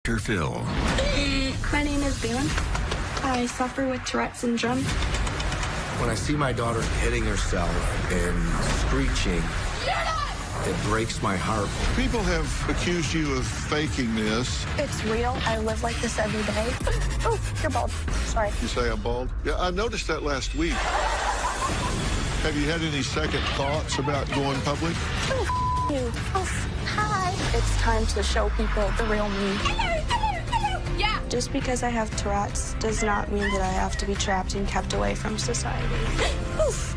Dr. Phil. My name is Balin. I suffer with Tourette syndrome. When I see my daughter hitting herself and screeching, it breaks my heart. People have accused you of faking this. It's real. I live like this every day. Oh, you're bald. Sorry. You say I'm bald? Yeah, I noticed that last week. Have you had any second thoughts about going public? Oh, you. Oh, hi. It's time to show people the real me. Yeah. Just because I have Tourette's does not mean that I have to be trapped and kept away from society. Oof.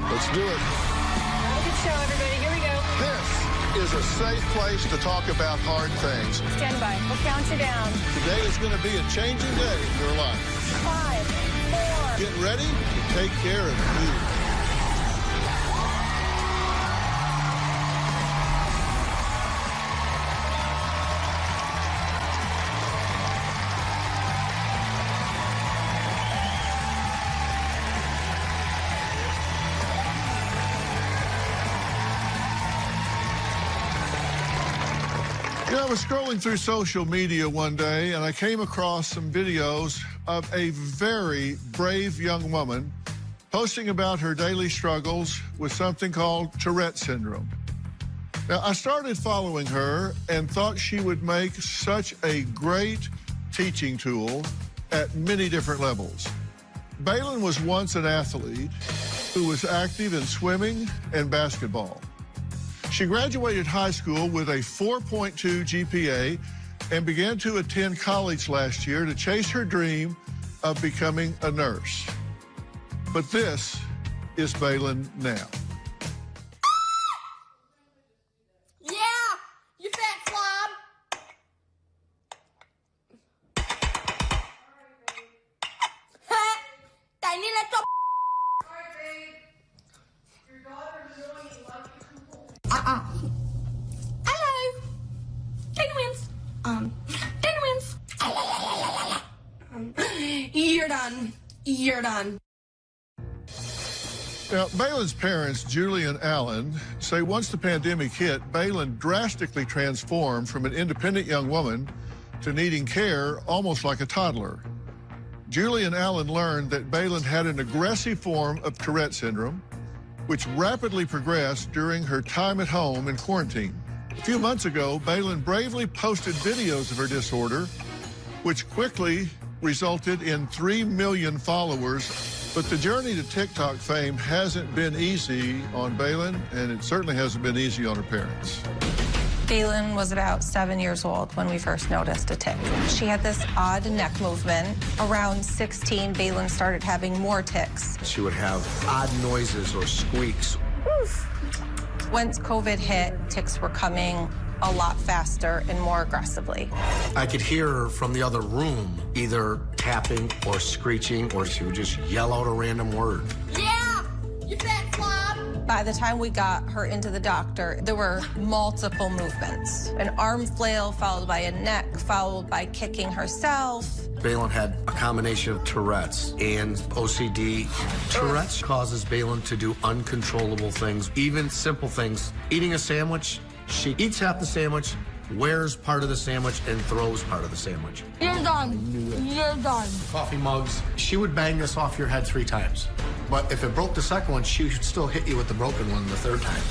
Let's do it. Good show, everybody. Here we go. This is a safe place to talk about hard things. Stand by. We'll count you down. Today is going to be a changing day in your life. 5, 4. Get ready to take care of you. I was scrolling through social media one day, and I came across some videos of a very brave young woman posting about her daily struggles with something called Tourette syndrome. Now, I started following her and thought she would make such a great teaching tool at many different levels. Balin was once an athlete who was active in swimming and basketball. She graduated high school with a 4.2 GPA and began to attend college last year to chase her dream of becoming a nurse. But this is Balin now. Yeah, you fat slob. I need that. Hello. Penguins. Penguins. You're done. You're done. Now, Balin's parents, Julie and Alan, say once the pandemic hit, Balin drastically transformed from an independent young woman to needing care almost like a toddler. Julie and Alan learned that Balin had an aggressive form of Tourette syndrome, which rapidly progressed during her time at home in quarantine. A few months ago, Balin bravely posted videos of her disorder, which quickly resulted in 3 million followers. But the journey to TikTok fame hasn't been easy on Balin, and it certainly hasn't been easy on her parents. Balin was about 7 years old when we first noticed a tic. She had this odd neck movement. Around 16, Balin started having more tics. She would have odd noises or squeaks. Once COVID hit, tics were coming a lot faster and more aggressively. I could hear her from the other room, either tapping or screeching, or she would just yell out a random word. Yeah, you fat slob. By the time we got her into the doctor, there were multiple movements. An arm flail, followed by a neck, followed by kicking herself. Balin had a combination of Tourette's and OCD. Tourette's causes Balin to do uncontrollable things, even simple things. Eating a sandwich, she eats half the sandwich, wears part of the sandwich, and throws part of the sandwich. You're done. You're done. Coffee mugs. She would bang this off your head 3 times. But if it broke the second one, she would still hit you with the broken one the 3rd time.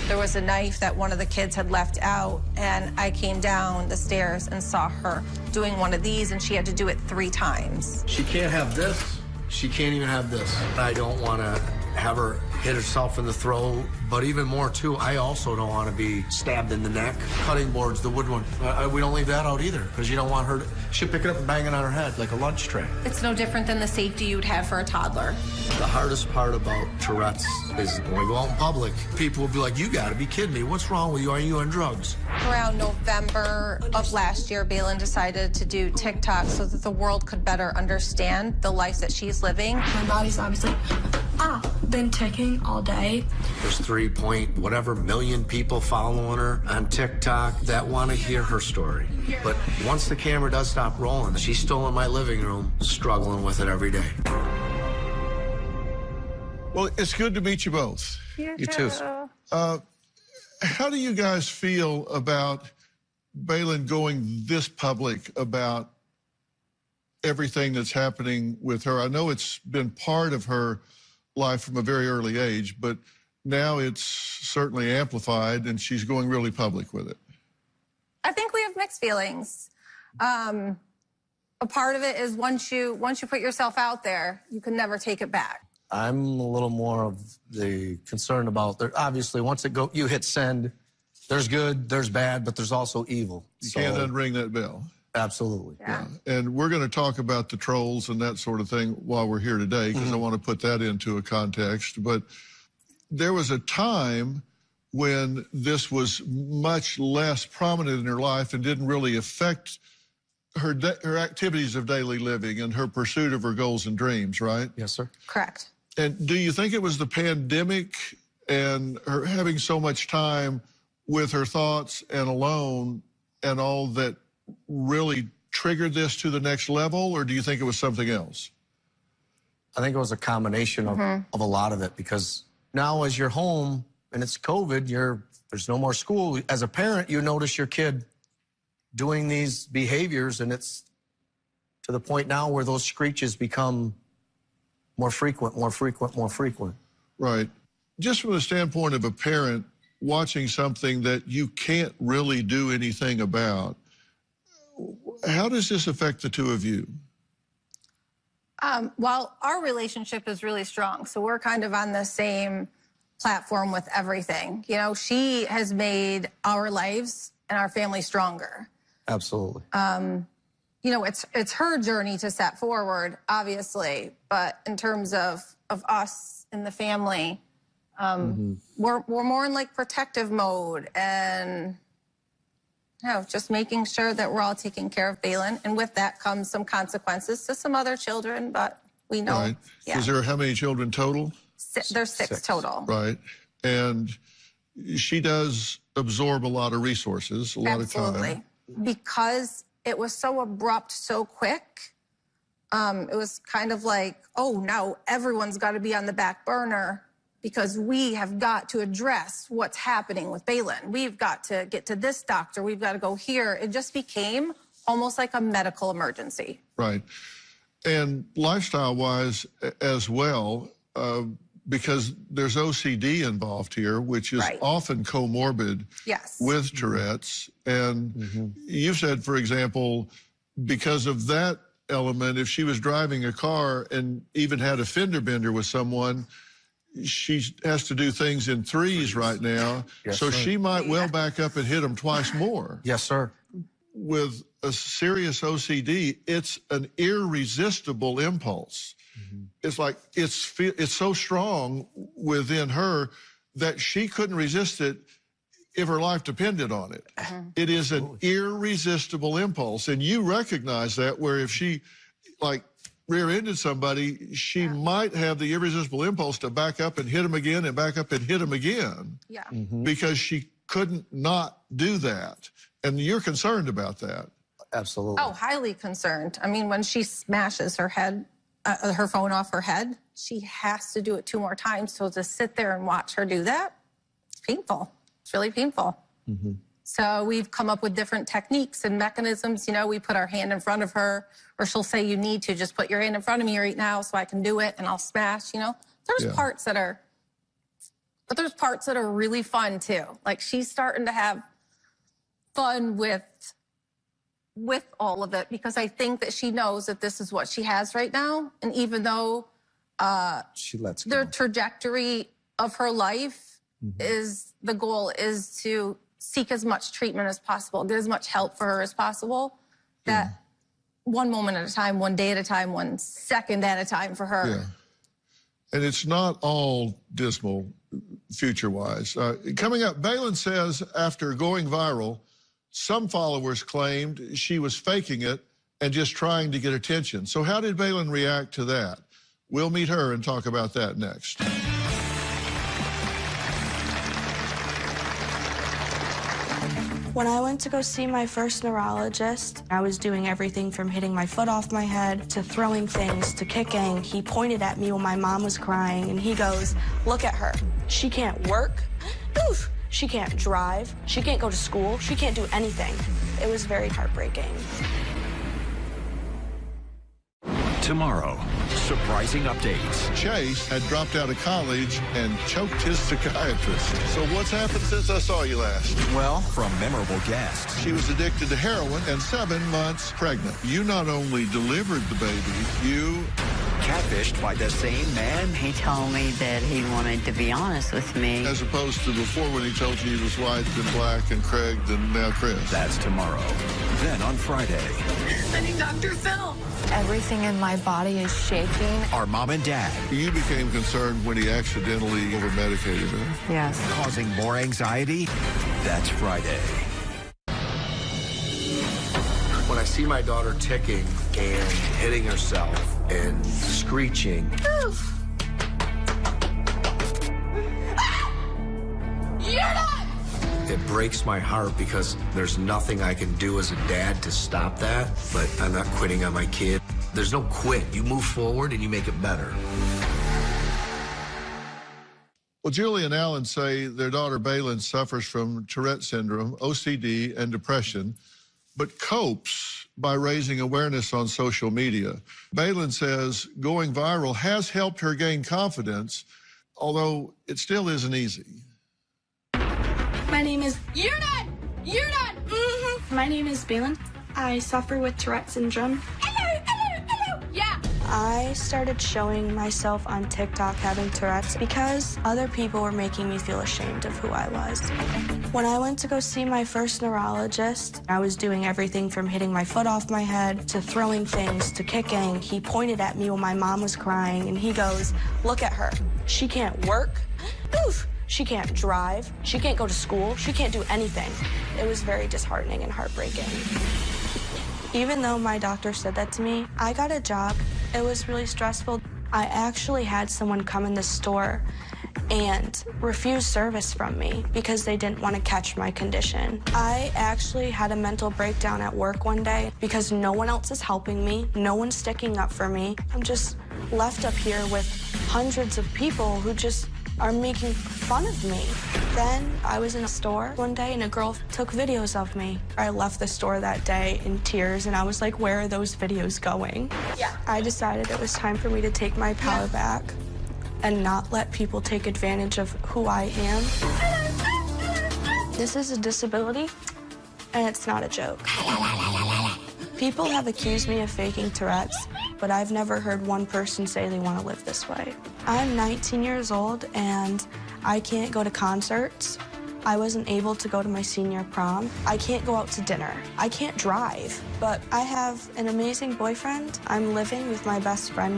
There was a knife that one of the kids had left out, and I came down the stairs and saw her doing one of these, and she had to do it 3 times. She can't have this. She can't even have this. I don't want to have her hit herself in the throat, but even more, too, I also don't want to be stabbed in the neck. Cutting boards, the wood one, we don't leave that out either, because you don't want her to... She'll pick it up and bang it on her head like a lunch tray. It's no different than the safety you'd have for a toddler. The hardest part about Tourette's is when we go out in public, people will be like, you gotta be kidding me. What's wrong with you? Are you on drugs? Around November of last year, Balin decided to do TikTok so that the world could better understand the life that she's living. My body's obviously been ticking all day. There's 3.whatever million people following her on TikTok that want to hear her story. But once the camera does stop rolling, she's still in my living room struggling with it every day. Well, it's good to meet you both. You too. How do you guys feel about Baylin going this public about everything that's happening with her? I know it's been part of her life from a very early age, but now it's certainly amplified, and she's going really public with it. I think we have mixed feelings. A part of it is once you put yourself out there, you can never take it back. I'm a little more of the concern about, obviously, once you hit send, there's good, there's bad, but there's also evil. You can't unring that bell. Absolutely. Yeah. And we're going to talk about the trolls and that sort of thing while we're here today, because I want to put that into a context. But there was a time when this was much less prominent in her life and didn't really affect her activities of daily living and her pursuit of her goals and dreams, right? Yes, sir. Correct. And do you think it was the pandemic and her having so much time with her thoughts and alone and all that really triggered this to the next level, or do you think it was something else? I think it was a combination of a lot of it, because now as you're home and it's COVID, there's no more school. As a parent, you notice your kid doing these behaviors, and it's to the point now where those screeches become more frequent. Right. Just from the standpoint of a parent watching something that you can't really do anything about, how does this affect the two of you? Well, our relationship is really strong, so we're kind of on the same platform with everything. You know, she has made our lives and our family stronger. Absolutely. You know, it's her journey to set forward, obviously, but in terms of us in the family, we're more in like protective mode, and just making sure that we're all taking care of Baylin. And with that comes some consequences to some other children, but we know. Right. Yeah. Is there how many children total? There's six total. Right. And she does absorb a lot of resources, a lot of time. Because it was so abrupt, so quick, it was kind of like, oh, now everyone's got to be on the back burner because we have got to address what's happening with Baylin. We've got to get to this doctor. We've got to go here. It just became almost like a medical emergency. Right. And lifestyle-wise as well, because there's OCD involved here, which is often comorbid with Tourette's. And you've said, for example, because of that element, if she was driving a car and even had a fender bender with someone, she has to do things in threes right now. Yes, so sir. she might well back up and hit them twice more. Yes, sir. With a serious OCD, it's an irresistible impulse. It's like it's so strong within her that she couldn't resist it if her life depended on it. It is an irresistible impulse, and you recognize that, where if she like rear-ended somebody, she might have the irresistible impulse to back up and hit him again and back up and hit him again. Yeah. Because she couldn't not do that. And you're concerned about that. Absolutely. Oh, highly concerned. I mean, when she smashes her head, her phone off her head, she has to do it 2 more times. So to sit there and watch her do that, it's painful. It's really painful. So we've come up with different techniques and mechanisms. You know, we put our hand in front of her, or she'll say, you need to just put your hand in front of me right now so I can do it, and I'll smash, you know. There's parts that are, but there's parts that are really fun too. Like, she's starting to have fun with all of it, because I think that she knows that this is what she has right now. And even though she lets the go. trajectory of her life is, the goal is to seek as much treatment as possible, get as much help for her as possible, that one moment at a time, one day at a time, 1 second at a time for her. Yeah. And it's not all dismal future-wise. Coming up, Baylin says after going viral, some followers claimed she was faking it and just trying to get attention. So how did Baylin react to that? We'll meet her and talk about that next. When I went to go see my first neurologist, I was doing everything from hitting my foot off my head to throwing things to kicking. He pointed at me when my mom was crying, and he goes, "Look at her. She can't work. Oof. She can't drive. She can't go to school. She can't do anything. It was very heartbreaking. Tomorrow, surprising updates. Chase had dropped out of college and choked his psychiatrist. So what's happened since I saw you last? Well, from memorable guests. She was addicted to heroin and 7 months pregnant. You not only delivered the baby, you... Catfished by the same man. He told me that he wanted to be honest with me. As opposed to before when he told you he was white, then black, and Craig, then now Chris. That's tomorrow. Then on Friday. I need Dr. Phil. Everything in my body is shaking. Our mom and dad. You became concerned when he accidentally over-medicated her. Yes. Causing more anxiety. That's Friday. When I see my daughter ticking and hitting herself and screeching, You're done. it breaks my heart because there's nothing I can do as a dad to stop that, but I'm not quitting on my kid. There's no quit. You move forward and you make it better. Well, Julie and Alan say their daughter Baylin suffers from Tourette syndrome, OCD, and depression, but copes by raising awareness on social media. Baylin says going viral has helped her gain confidence, although it still isn't easy. My name is... You're done. You're done. My name is Baylin. I suffer with Tourette syndrome. Hello. Yeah. I started showing myself on TikTok having Tourette's because other people were making me feel ashamed of who I was. When I went to go see my first neurologist, I was doing everything from hitting my foot off my head to throwing things to kicking. He pointed at me when my mom was crying and he goes, "Look at her. She can't work. Oof. She can't drive. She can't go to school. She can't do anything." It was very disheartening and heartbreaking. Even though my doctor said that to me, I got a job. It was really stressful. I actually had someone come in the store and refuse service from me because they didn't want to catch my condition. I actually had a mental breakdown at work one day because no one else is helping me. No one's sticking up for me. I'm just left up here with hundreds of people who just are making fun of me. Then I was in a store one day and a girl took videos of me. I left the store that day in tears and I was like, where are those videos going? Yeah. I decided it was time for me to take my power back and not let people take advantage of who I am. This is a disability and it's not a joke. People have accused me of faking Tourette's, but I've never heard one person say they want to live this way. I'm 19 years old and I can't go to concerts. I wasn't able to go to my senior prom. I can't go out to dinner. I can't drive, but I have an amazing boyfriend. I'm living with my best friend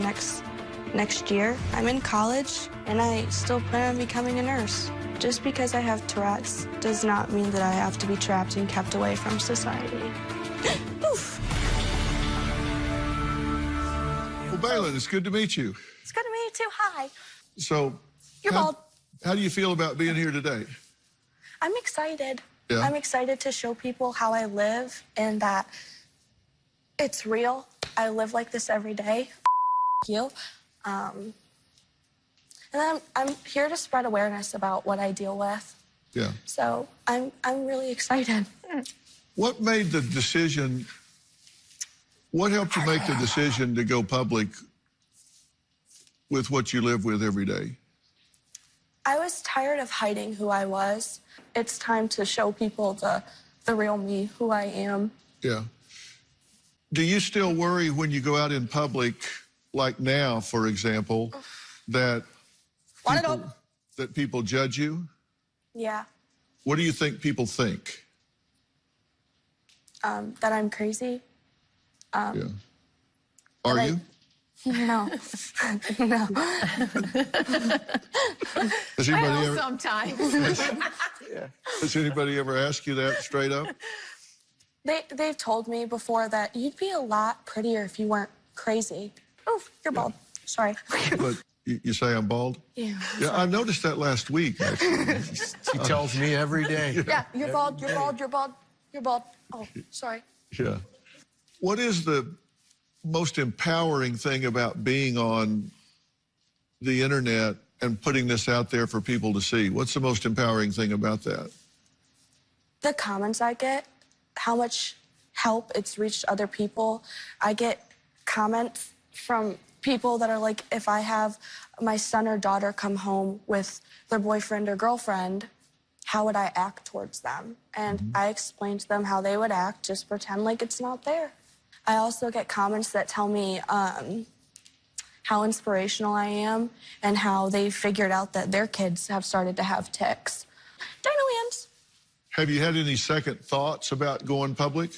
next year. I'm in college and I still plan on becoming a nurse. Just because I have Tourette's does not mean that I have to be trapped and kept away from society. Oof. Well, Baylin, it's good to meet you. It's good to meet you too. Hi. So, You're bald. How do you feel about being here today? I'm excited. Yeah. I'm excited to show people how I live and that it's real. I live like this every day. You. And then I'm here to spread awareness about what I deal with. Yeah. So I'm really excited. What made the decision, what helped you make the decision to go public with what you live with every day? I was tired of hiding who I was. It's time to show people the real me, who I am. Yeah. Do you still worry when you go out in public, like now, for example, that people judge you? Yeah. What do you think people think? That I'm crazy. Yeah. Are you? No. No. Has anybody ever, Sometimes. has anybody ever asked you that straight up? They've told me before that you'd be a lot prettier if you weren't crazy. Oh, you're bald. Sorry. But you say I'm bald? Yeah. Yeah, I noticed that last week, actually. She tells me every day. Yeah, you're bald, you're bald, you're bald, you're bald. Oh, sorry. Yeah. What is the most empowering thing about being on the internet and putting this out there for people to see? What's the most empowering thing about that? The comments I get, how much help it's reached other people. I get comments from people that are like, if I have my son or daughter come home with their boyfriend or girlfriend, how would I act towards them? And I explain to them how they would act, just pretend like it's not there. I also get comments that tell me how inspirational I am and how they figured out that their kids have started to have tics. Dino hands. Have you had any second thoughts about going public?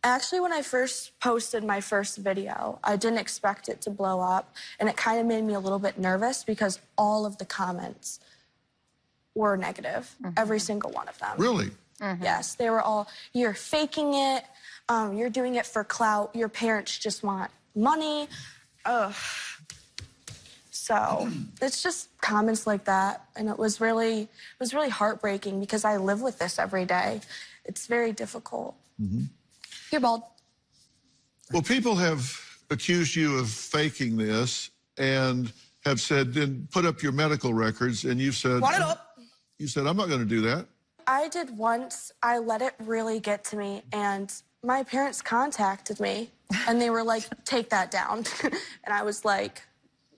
Actually, when I first posted my first video, I didn't expect it to blow up, and it kind of made me a little bit nervous because all of the comments were negative, every single one of them. Really? Yes, they were all, you're faking it, you're doing it for clout, your parents just want money. Ugh. So it's just comments like that, and it was really heartbreaking because I live with this every day. It's very difficult. You're bald. Well, people have accused you of faking this and have said, then put up your medical records, and you've said, Want it up? You said, I'm not going to do that. I did once. I let it really get to me, and my parents contacted me, and they were like, take that down. And I was like,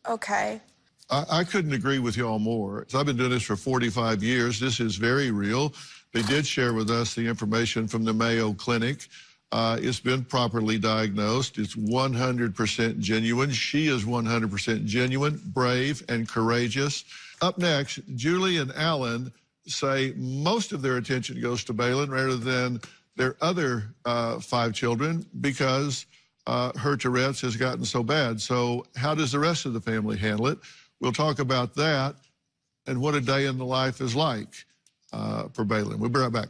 okay. I couldn't agree with y'all more. I've been doing this for 45 years. This is very real. They did share with us the information from the Mayo Clinic. It's been properly diagnosed. It's 100% genuine. She is 100% genuine, brave, and courageous. Up next, Julie and Alan say most of their attention goes to Bailyn rather than their other 5 children because her Tourette's has gotten so bad. So how does the rest of the family handle it? We'll talk about that and what a day in the life is like for Bailyn. We'll be right back.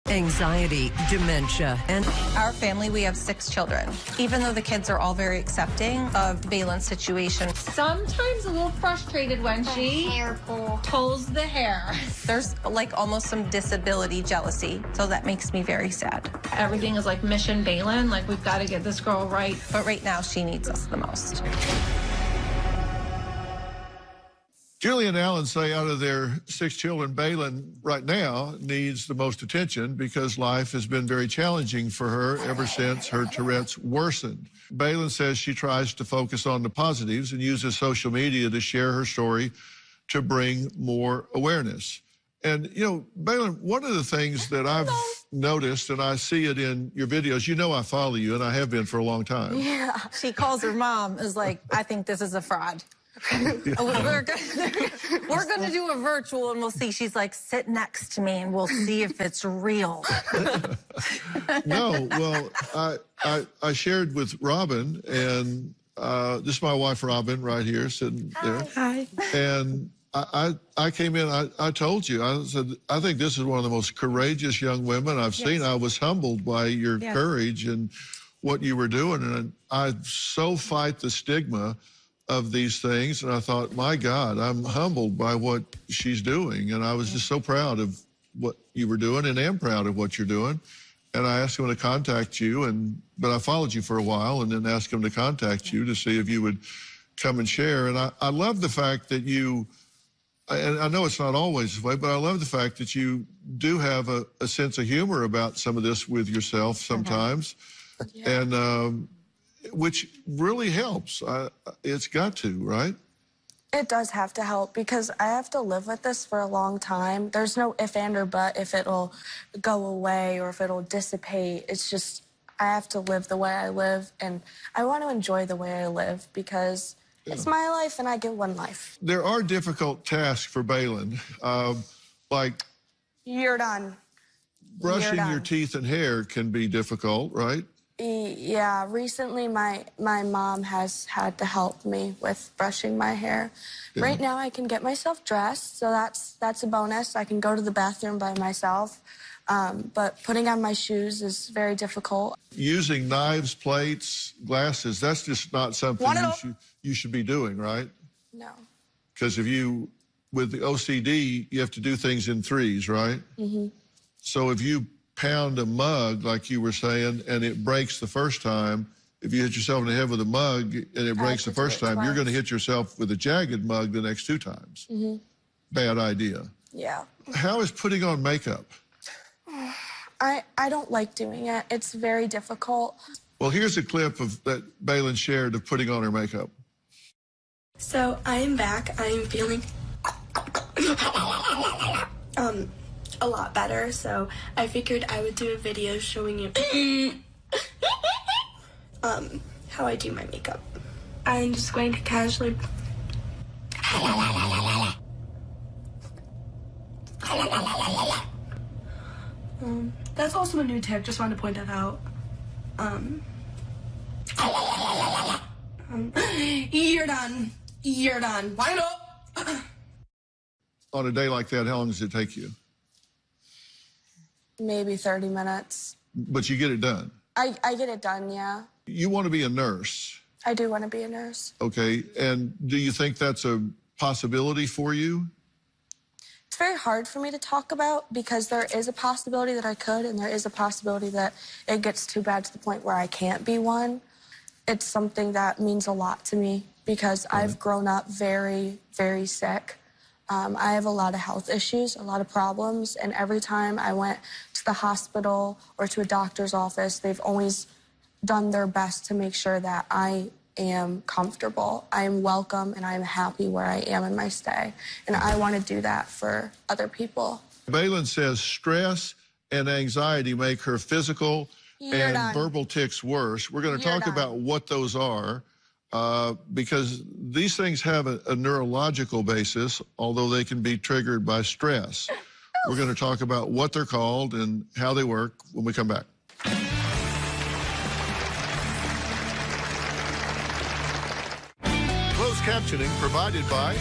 Anxiety, dementia, and Our family, we have 6 children. Even though the kids are all very accepting of Bailyn's situation, Sometimes a little frustrated when she pulls the hair. there's like almost some disability jealousy. So that makes me very sad. Everything is like mission Bailyn, like we've got to get this girl right. But right now, she needs us the most. Julie and Alan say out of their 6 children, Bailyn right now needs the most attention because life has been very challenging for her ever since her Tourette's worsened. Bailyn says she tries to focus on the positives and uses social media to share her story to bring more awareness. And, you know, Bailyn, one of the things that I've noticed, and I see it in your videos, you know I follow you, and I have been for a long time. Yeah. She calls her mom, is like, I think this is a fraud. We're gonna do a virtual and we'll see. She's like, sit next to me and we'll see if it's real. No, well, I shared with Robin, and this is my wife Robin right here sitting there. Hi. And I came in, I told you, I said, I think this is one of the most courageous young women I've seen. I was humbled by your courage and what you were doing. And I so fight the stigma of these things, and I thought, my God, I'm humbled by what she's doing, and I was just so proud of what you were doing, and am proud of what you're doing. And I asked him to contact you, but I followed you for a while, and then asked him to contact you to see if you would come and share. And I love the fact that you, and I know it's not always this way, but I love the fact that you do have a sense of humor about some of this with yourself sometimes, and which really helps. It's got to, right? It does have to help because I have to live with this for a long time. There's no if, and, or but if it'll go away or if it'll dissipate. It's just, I have to live the way I live, and I want to enjoy the way I live because it's my life and I get one life. There are difficult tasks for Bailyn, like You're done. brushing You're your done. teeth and hair can be difficult, right? Yeah, recently my mom has had to help me with brushing my hair. Yeah. Right now I can get myself dressed, so that's a bonus. I can go to the bathroom by myself, but putting on my shoes is very difficult. Using knives, plates, glasses, that's just not something you should be doing, right? No. Because if you, with the OCD, you have to do things in threes, right? Mm-hmm. So if you pound a mug, like you were saying, and it breaks the first time, if you hit yourself in the head with a mug and it breaks the first time, you're going to hit yourself with a jagged mug the next 2 times. Bad idea. Yeah. How is putting on makeup? I don't like doing it. It's very difficult. Well, here's a clip of that Baylin shared of putting on her makeup. So I am back. I am feeling a lot better. So I figured I would do a video showing you how I do my makeup. I'm just going to casually. That's also a new tip. Just wanted to point that out. You're done. You're done. Wind up. On a day like that, how long does it take you? Maybe 30 minutes. But you get it done. I get it done, yeah. You want to be a nurse. I do want to be a nurse. Okay. And do you think that's a possibility for you? It's very hard for me to talk about because there is a possibility that I could, and there is a possibility that it gets too bad to the point where I can't be one. It's something that means a lot to me because I've grown up very, very sick. I have a lot of health issues, a lot of problems, and every time I went to the hospital or to a doctor's office, they've always done their best to make sure that I am comfortable, I am welcome, and I am happy where I am in my stay. And I want to do that for other people. Baylin says stress and anxiety make her physical and verbal tics worse. We're going to talk about what those are because these things have a neurological basis, although they can be triggered by stress. We're going to talk about what they're called and how they work when we come back. Closed captioning provided by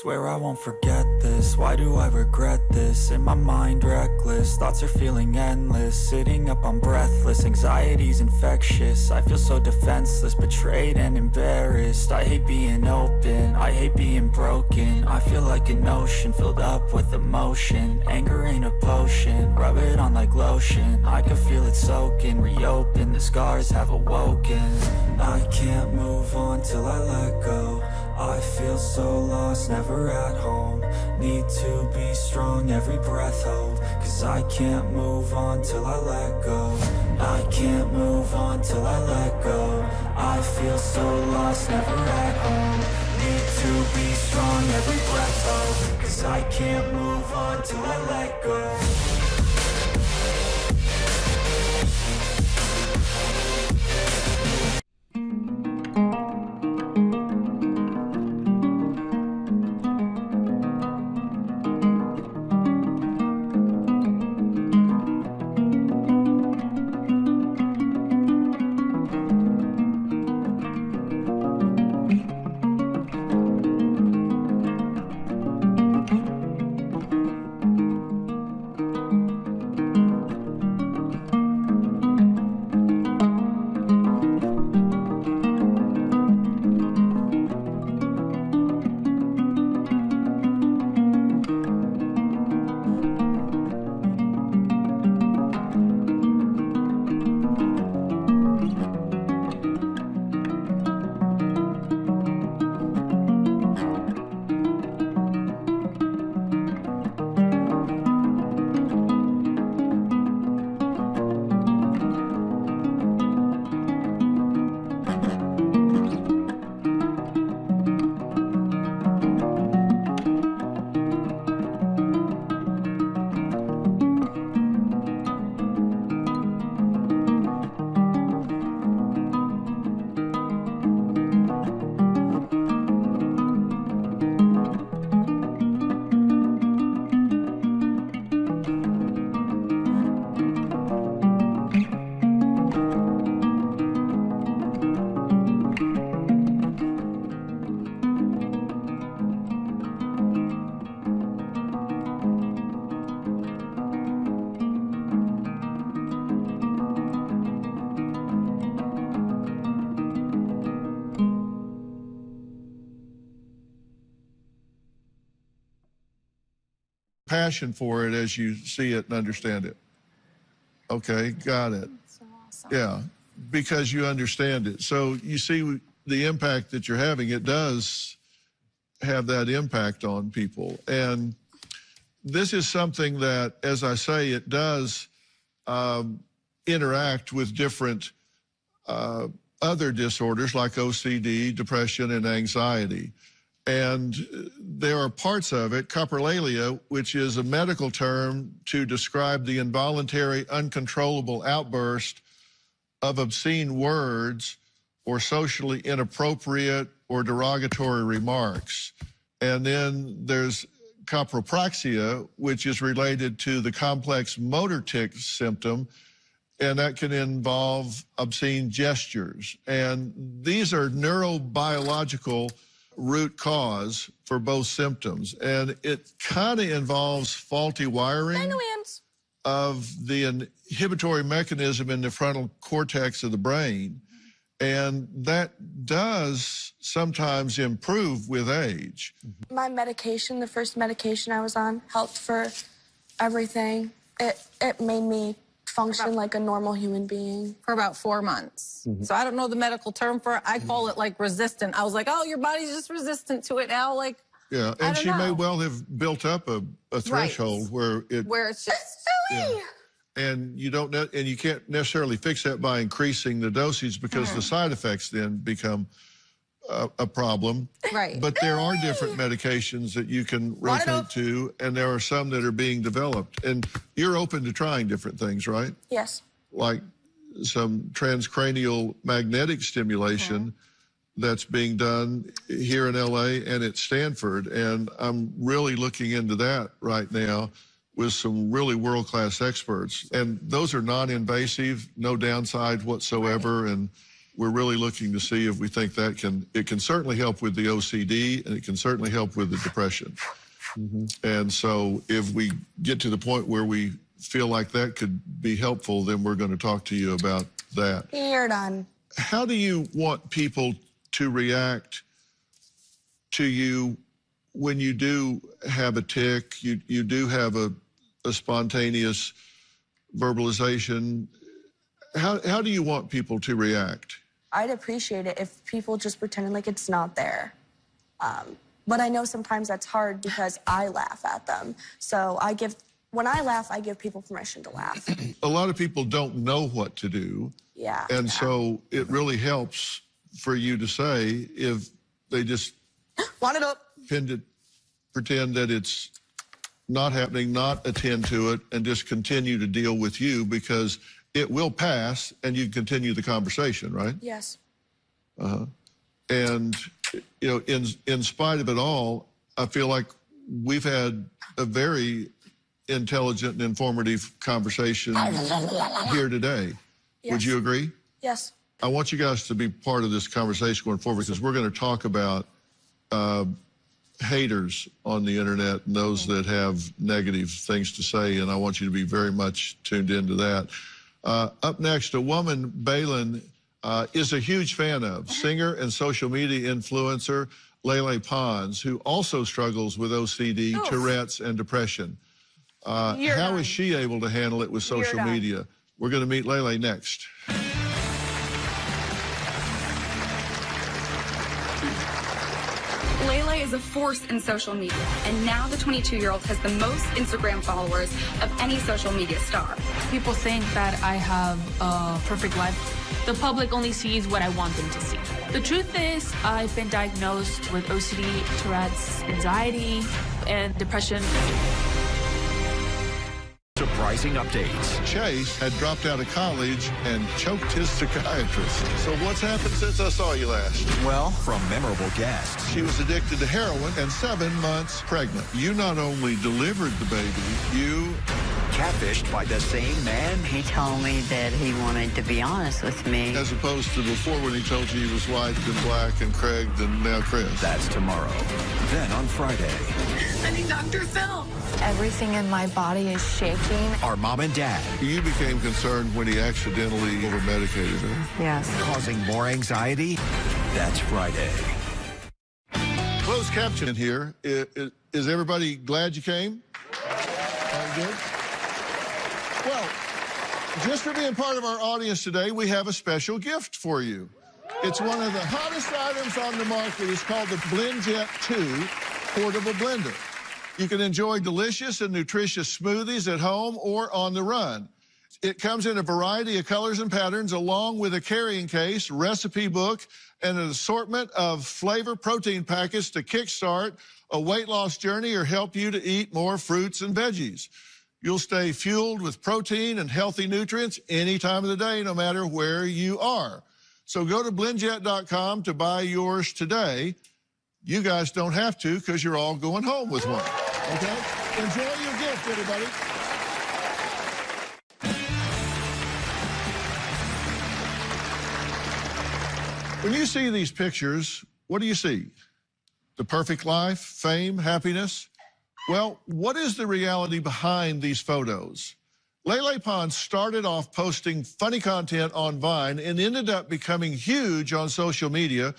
Swear I won't forget this, why do I regret this? In my mind reckless, thoughts are feeling endless. Sitting up I'm breathless, anxiety's infectious. I feel so defenseless, betrayed and embarrassed. I hate being open, I hate being broken. I feel like an ocean filled up with emotion. Anger ain't a potion, rub it on like lotion. I can feel it soaking, reopen, the scars have awoken. I can't move on till I let go. I feel so lost, never at home. Need to be strong, every breath hold. Cause I can't move on till I let go. I can't move on till I let go. I feel so lost, never at home. Need to be strong, every breath hold. Cause I can't move on till I let go. passion for it as you see it and understand it. Okay, got it. That's so awesome. Yeah, because you understand it. So you see the impact that you're having. It does have that impact on people. And this is something that, as I say, it does interact with different other disorders like OCD, depression, and anxiety. And there are parts of it, coprolalia, which is a medical term to describe the involuntary, uncontrollable outburst of obscene words or socially inappropriate or derogatory remarks. And then there's copropraxia, which is related to the complex motor tic symptom, and that can involve obscene gestures. And these are neurobiological root cause for both symptoms. And it kind of involves faulty wiring of the inhibitory mechanism in the frontal cortex of the brain. And that does sometimes improve with age. My medication, the first medication I was on, helped for everything. It made me function like a normal human being. For about 4 months. So I don't know the medical term for it. I call it like resistant. I was like, oh, your body's just resistant to it now. Like, yeah, and she may well have built up a threshold where it's just silly. Yeah. And you don't know, and you can't necessarily fix that by increasing the dosage because the side effects then become a problem. Right. But there are different medications that you can rotate to, and there are some that are being developed. And you're open to trying different things, right? Yes. Like some transcranial magnetic stimulation that's being done here in LA and at Stanford. And I'm really looking into that right now with some really world-class experts. And those are non-invasive, no downside whatsoever. And we're really looking to see if we think that it can certainly help with the OCD, and it can certainly help with the depression. And so if we get to the point where we feel like that could be helpful, then we're going to talk to you about that. You're done. How do you want people to react to you when you do have a tic, you do have a spontaneous verbalization? How do you want people to react? I'd appreciate it if people just pretended like it's not there. But I know sometimes that's hard because I laugh at them. So when I laugh, I give people permission to laugh. A lot of people don't know what to do. Yeah. And so it really helps for you to say, if they just Want it up. pretend that it's not happening, not attend to it, and just continue to deal with you, because it will pass and you continue the conversation, right? Yes. And, you know, in spite of it all, I feel like we've had a very intelligent and informative conversation here today. Yes. Would you agree? Yes. I want you guys to be part of this conversation going forward, because we're going to talk about haters on the internet and those that have negative things to say, and I want you to be very much tuned into that. Up next, a woman Balin is a huge fan of, singer and social media influencer Lele Pons, who also struggles with OCD, Tourette's, and depression. How is she able to handle it with social media? We're going to meet Lele next. Lele is a force in social media, and now the 22-year-old has the most Instagram followers of any social media star. People think that I have a perfect life. The public only sees what I want them to see. The truth is, I've been diagnosed with OCD, Tourette's, anxiety, and depression. Surprising updates. Chase had dropped out of college and choked his psychiatrist. So what's happened since I saw you last? Well, from memorable guests. She was addicted to heroin and 7 months pregnant. You not only delivered the baby, you... Catfished by the same man. He told me that he wanted to be honest with me. As opposed to before, when he told you he was white and black and Craig and now Chris. That's tomorrow. Then on Friday. I need Dr. Phil. Everything in my body is shaking. Our mom and dad. You became concerned when he accidentally over-medicated her. Yes. Causing more anxiety. That's Friday. Closed caption in here. Is everybody glad you came? good. Well, just for being part of our audience today, we have a special gift for you. It's one of the hottest items on the market. It's called the BlendJet 2 Portable Blender. You can enjoy delicious and nutritious smoothies at home or on the run. It comes in a variety of colors and patterns, along with a carrying case, recipe book, and an assortment of flavor protein packets to kickstart a weight loss journey or help you to eat more fruits and veggies. You'll stay fueled with protein and healthy nutrients any time of the day, no matter where you are. So go to blendjet.com to buy yours today. You guys don't have to, because you're all going home with one, okay? Enjoy your gift, everybody. When you see these pictures, what do you see? The perfect life, fame, happiness? Well, what is the reality behind these photos? Lele Pons started off posting funny content on Vine and ended up becoming huge on social media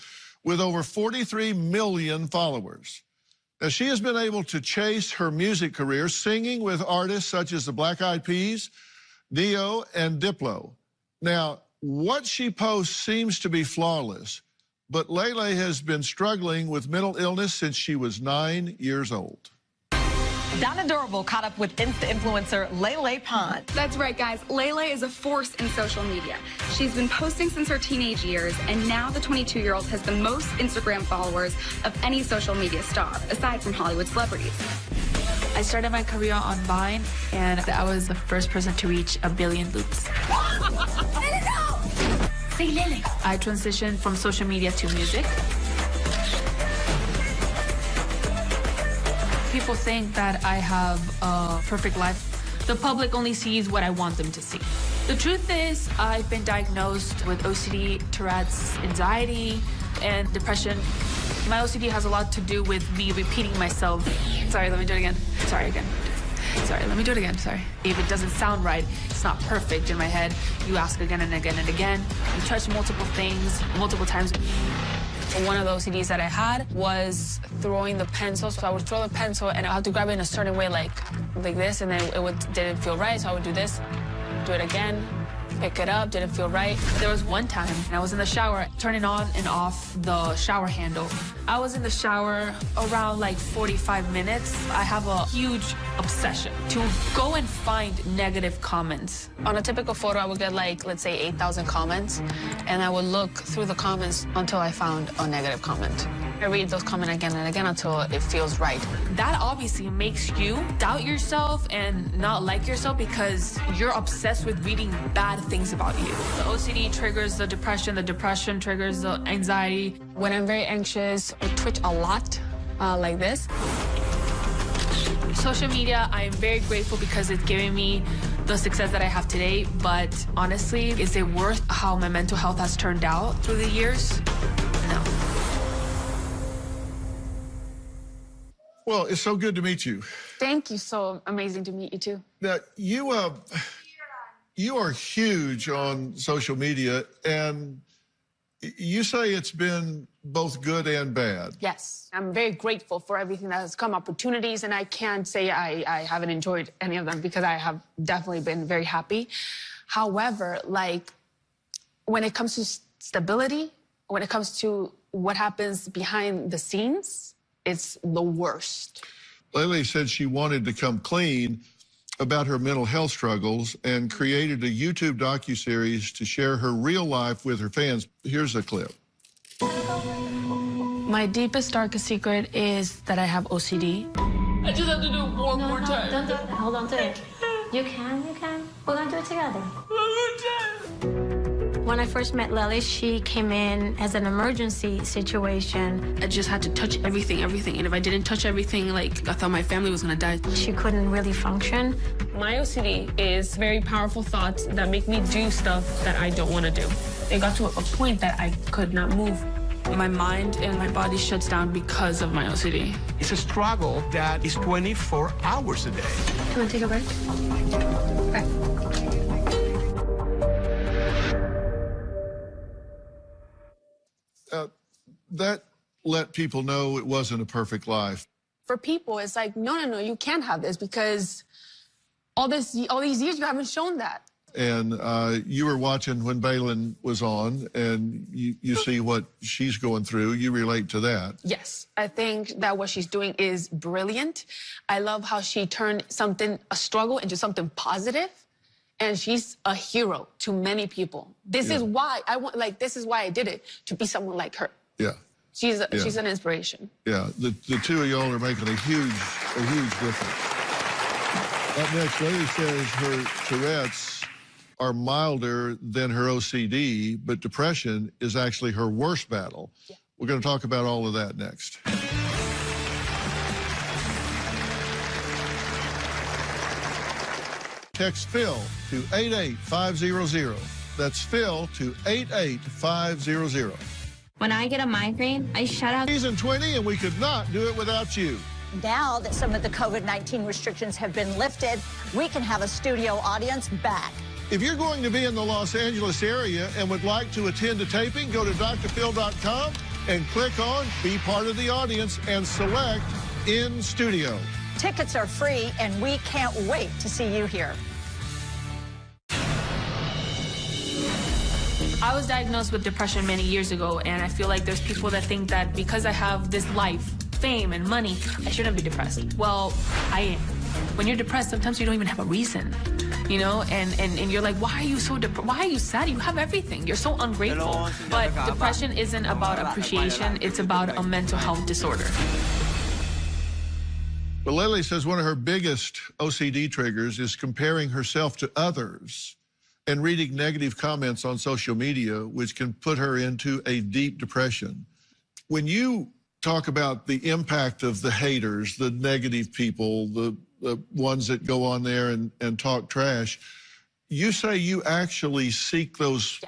with over 43 million followers. Now, she has been able to chase her music career singing with artists such as the Black Eyed Peas, Neo, and Diplo. Now, what she posts seems to be flawless, but Lele has been struggling with mental illness since she was 9 years old. Donna Durable caught up with influencer Lele Pons. That's right, guys. Lele is a force in social media. She's been posting since her teenage years, and now the 22-year-old has the most Instagram followers of any social media star, aside from Hollywood celebrities. I started my career on Vine, and I was the first person to reach 1 billion loops. Say Lele. I transitioned from social media to music. People think that I have a perfect life. The public only sees what I want them to see. The truth is, I've been diagnosed with OCD, Tourette's, anxiety, and depression. My OCD has a lot to do with me repeating myself. Sorry, let me do it again. Sorry, again. Sorry, let me do it again. Sorry. If it doesn't sound right, it's not perfect in my head. You ask again and again and again. You touch multiple things, multiple times. One of the OCDs that I had was throwing the pencil. So I would throw the pencil and I had to grab it in a certain way, like this, and then didn't feel right. So I would do this, do it again, pick it up, didn't feel right. There was one time I was in the shower, turning on and off the shower handle. I was in the shower around like 45 minutes. I have a huge obsession to go and find negative comments. On a typical photo, I would get like, let's say 8,000 comments, and I would look through the comments until I found a negative comment. I read those comments again and again until it feels right. That obviously makes you doubt yourself and not like yourself because you're obsessed with reading bad things about you. The OCD triggers the depression triggers the anxiety. When I'm very anxious, I twitch a lot, like this. Social media, I'm very grateful because it's giving me the success that I have today, but honestly, is it worth how my mental health has turned out through the years? No. Well, it's so good to meet you. Thank you. So amazing to meet you, too. Now, you are huge on social media, and you say it's been both good and bad. Yes. I'm very grateful for everything that has come, opportunities, and I can't say I haven't enjoyed any of them because I have definitely been very happy. However, like, when it comes to stability, when it comes to what happens behind the scenes, it's the worst. Lele said she wanted to come clean about her mental health struggles and created a YouTube docuseries to share her real life with her fans. Here's a clip. My deepest, darkest secret is that I have OCD. I just have to do it one more time. Don't do it. Hold on to it. You can. We're gonna do it together. When I first met Lele, she came in as an emergency situation. I just had to touch everything. And if I didn't touch everything, like, I thought my family was gonna die. She couldn't really function. My OCD is very powerful thoughts that make me do stuff that I don't wanna do. It got to a point that I could not move. My mind and my body shuts down because of my OCD. It's a struggle that is 24 hours a day. Can I take a break? Okay. That let people know it wasn't a perfect life. For people, it's like, no, you can't have this because all these years you haven't shown that. And you were watching when Balin was on, and you see what she's going through. You relate to that. Yes, I think that what she's doing is brilliant. I love how she turned a struggle into something positive, and she's a hero to many people. This is why this is why I did it, to be someone like her. Yeah. She's an inspiration. Yeah, the two of y'all are making a huge difference. Up next, Lady says her Tourette's are milder than her OCD, but depression is actually her worst battle. Yeah. We're going to talk about all of that next. Text Phil to 88500. That's Phil to 88500. When I get a migraine, I shut out. Season 20, and we could not do it without you. Now that some of the COVID-19 restrictions have been lifted, we can have a studio audience back. If you're going to be in the Los Angeles area and would like to attend a taping, go to drphil.com and click on Be Part of the Audience and select In Studio. Tickets are free, and we can't wait to see you here. I was diagnosed with depression many years ago, and I feel like there's people that think that because I have this life, fame, and money, I shouldn't be depressed. Well, I am. When you're depressed, sometimes you don't even have a reason, you know, and you're like, why are you so depressed? Why are you sad? You have everything. You're so ungrateful. But depression isn't about appreciation. It's about a mental health disorder. Well, Lily says one of her biggest OCD triggers is comparing herself to others and reading negative comments on social media, which can put her into a deep depression. When you talk about the impact of the haters, the negative people, the ones that go on there and talk trash, you say you actually seek those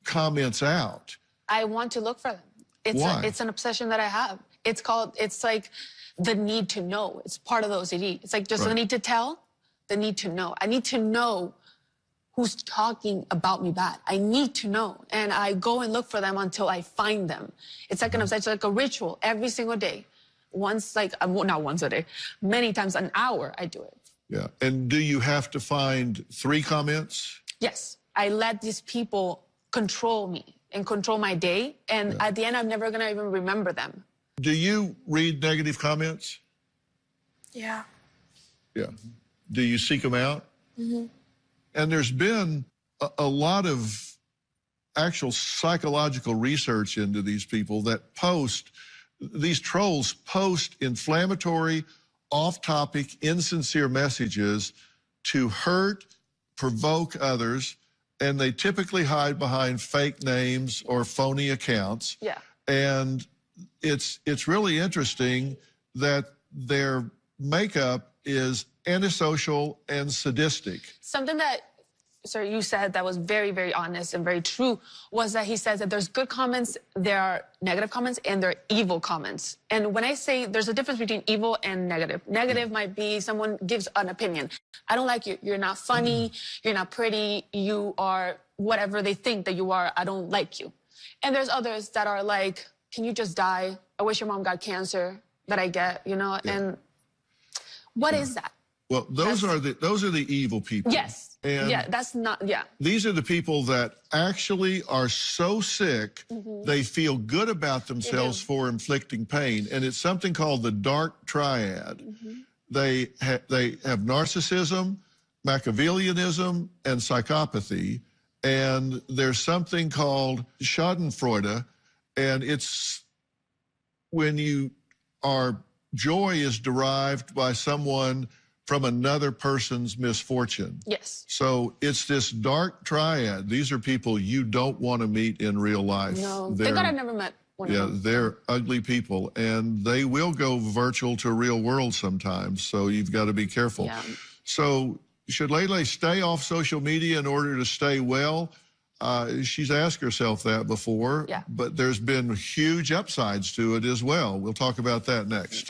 comments out. I want to look for them. Why? It's an obsession that I have. It's like the need to know. It's part of the OCD. It's like just the need to tell, the need to know. I need to know who's talking about me bad. I need to know. And I go and look for them until I find them. It's like an obsession, like a ritual every single day. Once, not once a day, many times an hour I do it. Yeah. And do you have to find 3 comments? Yes. I let these people control me and control my day. And at the end, I'm never going to even remember them. Do you read negative comments? Yeah. Yeah. Do you seek them out? Mm-hmm. And there's been a lot of actual psychological research into these people that these trolls post inflammatory, off-topic, insincere messages to hurt, provoke others, and they typically hide behind fake names or phony accounts. Yeah. And it's really interesting that their makeup is antisocial and sadistic. Something that, sir, you said that was very, very honest and very true was that he says that there's good comments, there are negative comments, and there are evil comments. And when I say there's a difference between evil and negative, negative might be someone gives an opinion. I don't like you. You're not funny. You're not pretty. You are whatever they think that you are. I don't like you. And there's others that are like, can you just die? I wish your mom got cancer that I get, you know? And what is that? Well, those are the evil people. Yes. And that's not, these are the people that actually are so sick, they feel good about themselves for inflicting pain. And it's something called the dark triad. They have narcissism, Machiavellianism, and psychopathy. And there's something called schadenfreude. And it's when joy is derived by someone from another person's misfortune. Yes. So it's this dark triad. These are people you don't want to meet in real life. No, thank God I never met one of them. Yeah, they're ugly people, and they will go virtual to real world sometimes, so you've got to be careful. Yeah. So should Lele stay off social media in order to stay well? She's asked herself that before, but there's been huge upsides to it as well. We'll talk about that next.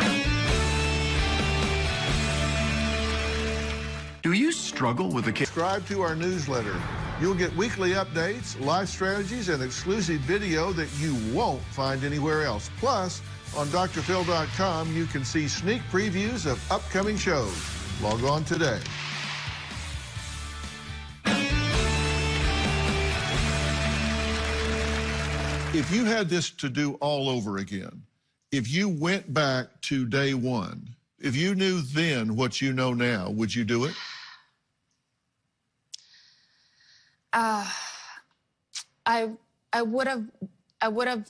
Do you struggle with a kid? Subscribe to our newsletter. You'll get weekly updates, live strategies, and exclusive video that you won't find anywhere else. Plus, on drphil.com, you can see sneak previews of upcoming shows. Log on today. If you had this to do all over again, if you went back to day one, if you knew then what you know now, would you do it? I would have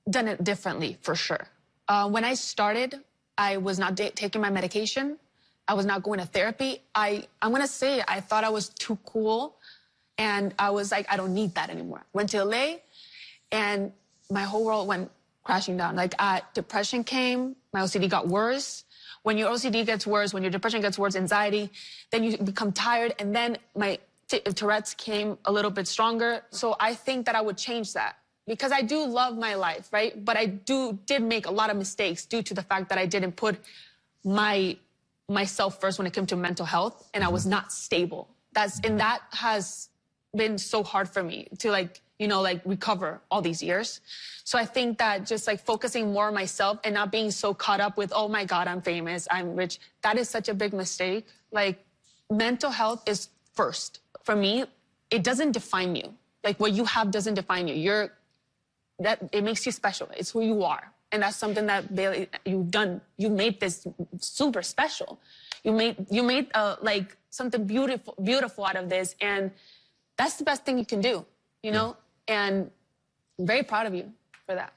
done it differently for sure. When I started, I was not taking my medication. I was not going to therapy. I'm gonna say I thought I was too cool, and I was like, I don't need that anymore. Went to LA, and my whole world went crashing down. Like, depression came, my OCD got worse. When your OCD gets worse, when your depression gets worse, anxiety, then you become tired, and then my Tourette's came a little bit stronger. So I think that I would change that, because I do love my life, right? But I did make a lot of mistakes due to the fact that I didn't put myself first when it came to mental health, and I was not stable. And that has been so hard for me to, like, you know, like, recover all these years. So I think that just, like, focusing more on myself and not being so caught up with, oh my God, I'm famous, I'm rich, that is such a big mistake. Like, mental health is first. For me, it doesn't define you. Like, what you have doesn't define you. It makes you special. It's who you are. And that's something that, Bailey, you've done. You made this super special. You made like, something beautiful out of this. And that's the best thing you can do, you know? And I'm very proud of you for that.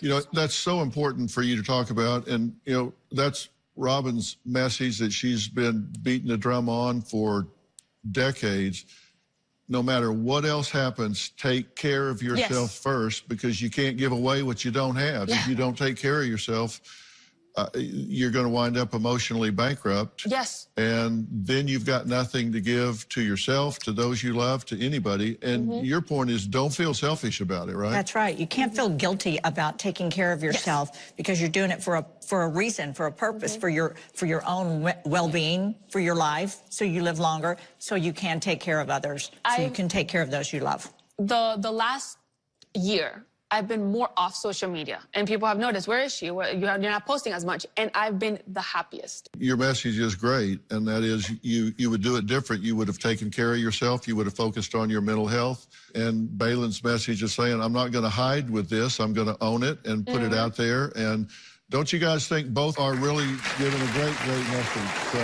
You know, that's so important for you to talk about. And, you know, that's Robin's message that she's been beating the drum on for decades. No matter what else happens, take care of yourself first, because you can't give away what you don't have. If you don't take care of yourself, you're going to wind up emotionally bankrupt. Yes. And then you've got nothing to give to yourself, to those you love, to anybody. And your point is, don't feel selfish about it, right? That's right. You can't feel guilty about taking care of yourself, because you're doing it for a reason, for a purpose, for your own well-being, for your life, so you live longer, so you can take care of others, so you can take care of those you love. The last year, I've been more off social media, and people have noticed, where is she? You're not posting as much, and I've been the happiest. Your message is great, and that is you would do it different. You would have taken care of yourself. You would have focused on your mental health. And Balin's message is saying, I'm not going to hide with this. I'm going to own it and put it out there. And don't you guys think both are really giving a great message? So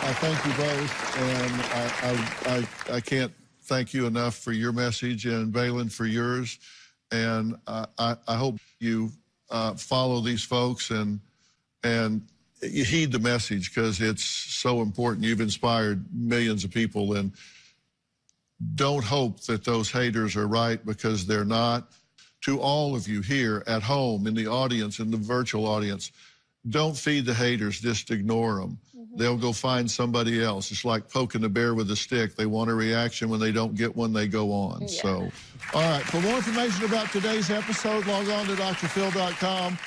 I thank you both, and I can't thank you enough for your message, and Balin for yours. And I hope you follow these folks and you heed the message, because it's so important. You've inspired millions of people, and don't hope that those haters are right, because they're not. To all of you here at home, in the audience, in the virtual audience, don't feed the haters, just ignore them. They'll go find somebody else. It's like poking the bear with a stick. They want a reaction. When they don't get one, they go on. So, all right, for more information about today's episode, log on to drphil.com.